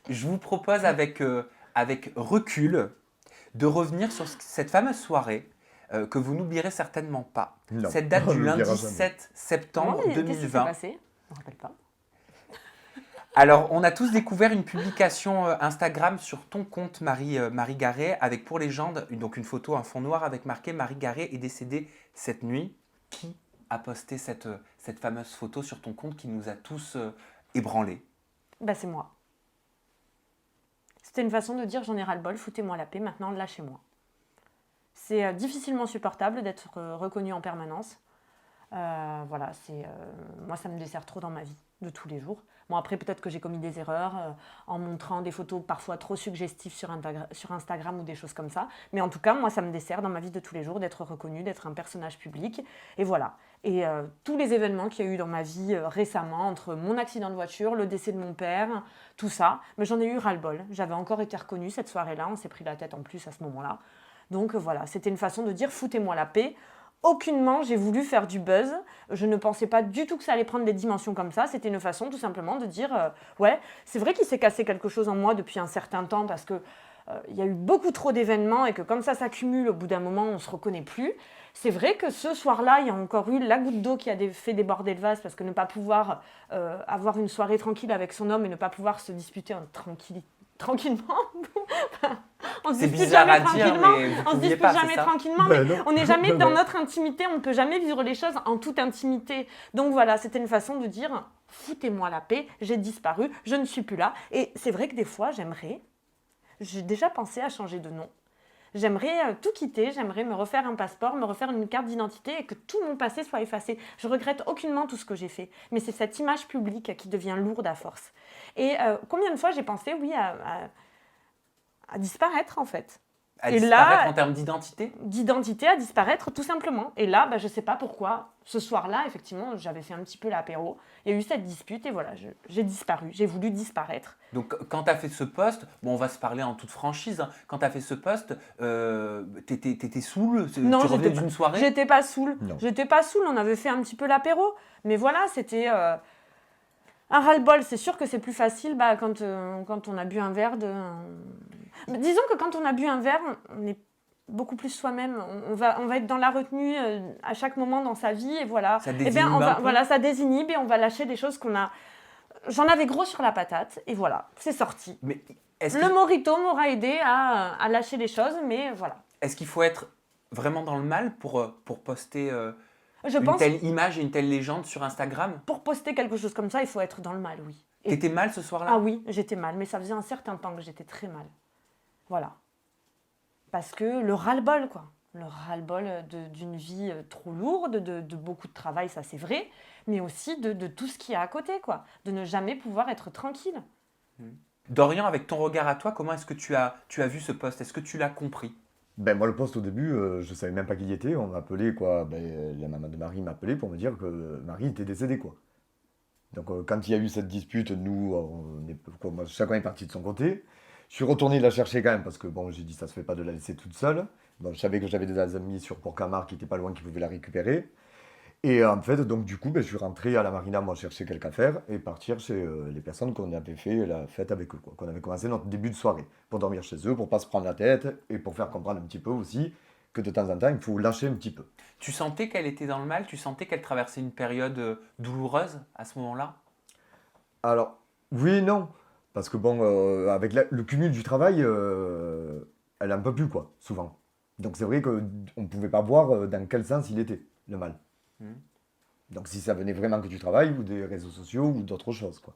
je vous propose avec recul de revenir sur cette fameuse soirée que vous n'oublierez certainement pas. Non, Cette date on du ne l'oubliera lundi jamais. 7 Comment, septembre qu'est-ce qui s'est 2020. passé? Je me rappelle pas. Alors, on a tous découvert une publication Instagram sur ton compte, Marie Garret, avec pour légende donc une photo, un fond noir avec marqué Marie Garret est décédée cette nuit. Qui a posté cette fameuse photo sur ton compte qui nous a tous ébranlés? Bah, c'est moi. C'était une façon de dire j'en ai ras-le-bol, foutez-moi la paix, maintenant lâchez-moi. C'est difficilement supportable d'être reconnu en permanence. Voilà, moi ça me dessert trop dans ma vie de tous les jours. Bon, après peut-être que j'ai commis des erreurs en montrant des photos parfois trop suggestives sur Instagram ou des choses comme ça. Mais en tout cas, moi ça me dessert dans ma vie de tous les jours d'être reconnue, d'être un personnage public. Et voilà. Et tous les événements qu'il y a eu dans ma vie récemment, entre mon accident de voiture, le décès de mon père, tout ça, mais j'en ai eu ras-le-bol. J'avais encore été reconnue cette soirée-là, on s'est pris la tête en plus à ce moment-là. Donc voilà, c'était une façon de dire foutez-moi la paix. Aucunement, j'ai voulu faire du buzz. Je ne pensais pas du tout que ça allait prendre des dimensions comme ça. C'était une façon tout simplement de dire ouais, c'est vrai qu'il s'est cassé quelque chose en moi depuis un certain temps parce que il y a eu beaucoup trop d'événements et que comme ça s'accumule, au bout d'un moment, on ne se reconnaît plus. C'est vrai que ce soir-là, il y a encore eu la goutte d'eau qui a fait déborder le vase parce que ne pas pouvoir avoir une soirée tranquille avec son homme et ne pas pouvoir se disputer tranquillement. On se C'est dispute bizarre jamais à dire, tranquillement. mais vous On se pouviez dispute pas, c'est jamais ça? tranquillement, Ben mais non. on n'est jamais Ben dans non. notre intimité, on ne peut jamais vivre les choses en toute intimité. Donc voilà, c'était une façon de dire foutez-moi la paix, j'ai disparu, je ne suis plus là. Et c'est vrai que des fois, j'ai déjà pensé à changer de nom. J'aimerais tout quitter, j'aimerais me refaire un passeport, me refaire une carte d'identité et que tout mon passé soit effacé. Je regrette aucunement tout ce que j'ai fait, mais c'est cette image publique qui devient lourde à force. Et combien de fois j'ai pensé, oui, à disparaître en fait. À Et disparaître là, en termes d'identité? d'identité à disparaître tout simplement. Et là, je ne sais pas pourquoi, ce soir-là, effectivement, j'avais fait un petit peu l'apéro, il y a eu cette dispute et voilà, j'ai disparu, j'ai voulu disparaître. Donc, quand tu as fait ce poste, bon, on va se parler en toute franchise, hein. Quand tu as fait ce poste, t'étais saoul? Non, Tu revenais d'une soirée? j'étais pas saoule. Non. J'étais pas saoule, on avait fait un petit peu l'apéro. Mais voilà, c'était un ras-le-bol. C'est sûr que c'est plus facile quand on a bu un verre Mais disons que quand on a bu un verre, on est beaucoup plus soi-même. On va être dans la retenue à chaque moment dans sa vie et voilà. Ça Eh bien, désinhibe un peu? voilà, ça désinhibe et on va lâcher des choses qu'on a. J'en avais gros sur la patate et voilà, c'est sorti. Mais est-ce Le qu'il mojito m'aura aidé à lâcher les choses, mais voilà. est-ce qu'il faut être vraiment dans le mal pour poster Je une pense telle image et une telle légende sur Instagram? pour poster quelque chose comme ça, il faut être dans le mal, oui. Et- T'étais mal ce soir-là? Ah oui, j'étais mal, mais ça faisait un certain temps que j'étais très mal. Voilà. Parce que le ras-le-bol, quoi. Le ras-le-bol d'une vie trop lourde, de beaucoup de travail, ça c'est vrai, mais aussi de tout ce qu'il y a à côté, quoi. De ne jamais pouvoir être tranquille. Dorian, avec ton regard à toi, comment est-ce que tu as vu ce poste? Est-ce que tu l'as compris? Ben moi le poste au début, je savais même pas qui il était. On m'appelait quoi. La maman de Marie m'appelait pour me dire que Marie était décédée quoi. Donc quand il y a eu cette dispute, nous, chacun est parti de son côté. Je suis retourné la chercher quand même parce que bon, j'ai dit ça se fait pas de la laisser toute seule. Bon, je savais que j'avais des amis sur Port-Camargue qui étaient pas loin qui pouvaient la récupérer. Et en fait, donc du coup, je suis rentré à la marina, moi chercher quelque affaire et partir chez les personnes qu'on avait fait la fête avec eux, quoi. Qu'on avait commencé notre début de soirée pour dormir chez eux, pour pas se prendre la tête et pour faire comprendre un petit peu aussi que de temps en temps, il faut lâcher un petit peu. Tu sentais qu'elle était dans le mal? Tu sentais qu'elle traversait une période douloureuse à ce moment-là? Alors, oui et non, parce que bon, avec le cumul du travail, elle en peut plus, quoi, souvent. Donc c'est vrai qu'on ne pouvait pas voir dans quel sens il était, le mal. Hmm. Donc si ça venait vraiment que du travail ou des réseaux sociaux ou d'autres choses, quoi.